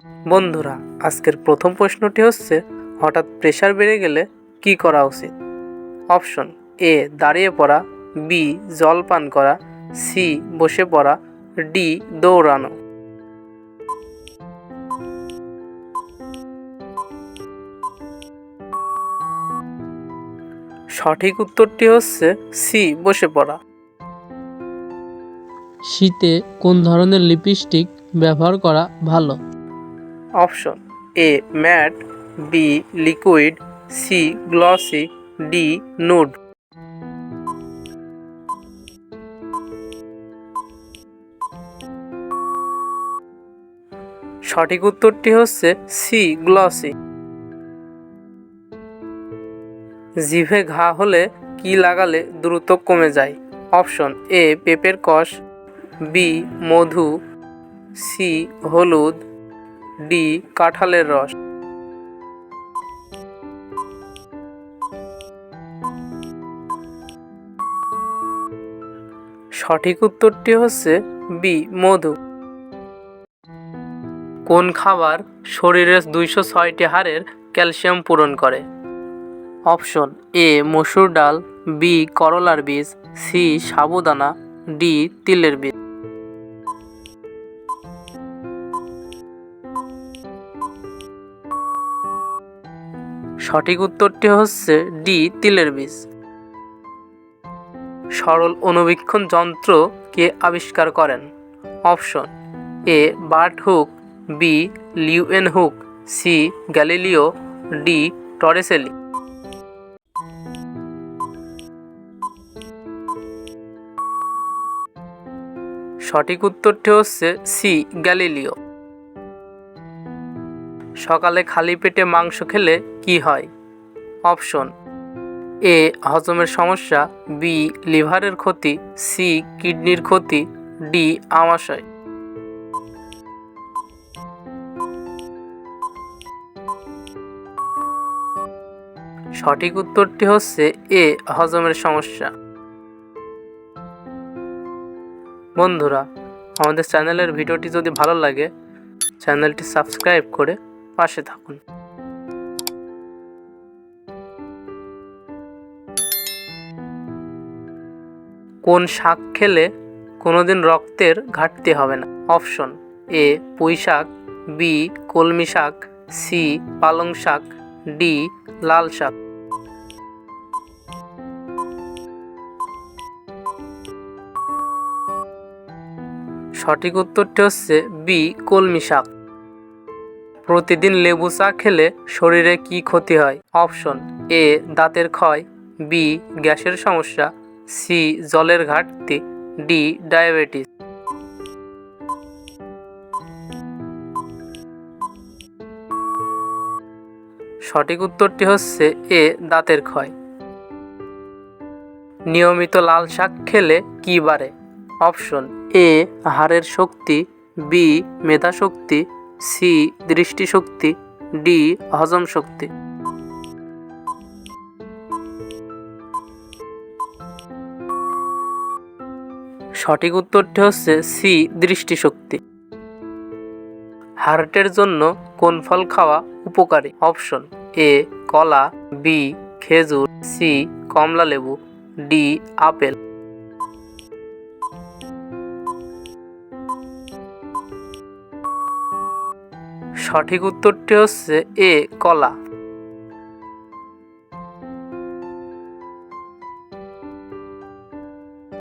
বন্ধুরা, আজকের প্রথম প্রশ্নটি হচ্ছে, হঠাৎ প্রেসার বেড়ে গেলে কি করা উচিত? অপশন এ দাঁড়িয়ে পড়া, বি জল পান করা, সি বসে পড়া, ডি দৌড়ানো। সঠিক উত্তরটি হচ্ছে সি বসে পড়া। শীতে কোন ধরনের লিপস্টিক ব্যবহার করা ভালো? Option A matte, B liquid, C glossy, D nude. সঠিক উত্তরটি হচ্ছে সি গ্লসি। জিভে ঘা হলে কি লাগালে দ্রুত কমে যায়? অপশন এ পেঁপের কষ, বি মধু, সি হলুদ, ডি কাঁঠালের রস। সঠিক উত্তরটি হচ্ছে বি মধু। কোন খাবার শরীরের 206টি হাড়ের ক্যালসিয়াম পূরণ করে? অপশন এ মসুর ডাল, বি করলার বীজ, সি সাবুদানা, ডি তিলের বীজ। সঠিক উত্তরটি হচ্ছে ডি তিলের বীজ। সরল অণুবীক্ষণ যন্ত্র কে আবিষ্কার করেন? Option A Bert Hooke, B Leeuwenhoek, C Galileo, D Torricelli. সঠিক উত্তরটি হচ্ছে সি গ্যালিলিও। সকালে খালি পেটে মাংস খেলে কি হয়? অপশন এ হজমের সমস্যা, বি লিভারের ক্ষতি, সি কিডনির ক্ষতি, ডি আমাশয়। সঠিক উত্তরটি হচ্ছে এ হজমের সমস্যা। বন্ধুরা, আমাদের চ্যানেলের ভিডিওটি যদি ভালো লাগে, চ্যানেলটি সাবস্ক্রাইব করে পাশে থাকুন। কোন শাক খেলে কোনোদিন রক্তের ঘাটতি হবে না? অপশন এ পুঁই শাক, বি কলমি শাক, সি পালং শাক, ডি লাল শাক। সঠিক উত্তরটি হচ্ছে বি কলমি শাক। প্রতিদিন লেবু চা খেলে শরীরে কি ক্ষতি হয়? অপশন এ দাঁতের ক্ষয়, বি গ্যাসের সমস্যা, সি জলের ঘাটতি, ডি ডায়াবেটিস। সঠিক উত্তরটি হচ্ছে এ দাঁতের ক্ষয়। নিয়মিত লাল শাক খেলে কি বাড়ে? অপশন এ হাড়ের শক্তি, বি মেধা শক্তি, সি দৃষ্টিশক্তি, ডি হজম শক্তি। সঠিক উত্তরটি হচ্ছে সি দৃষ্টিশক্তি। হার্টের জন্য কোন ফল খাওয়া উপকারী? অপশন এ কলা, বি খেজুর, সি কমলা লেবু, ডি আপেল। সঠিক উত্তরটি হচ্ছে এ কলা।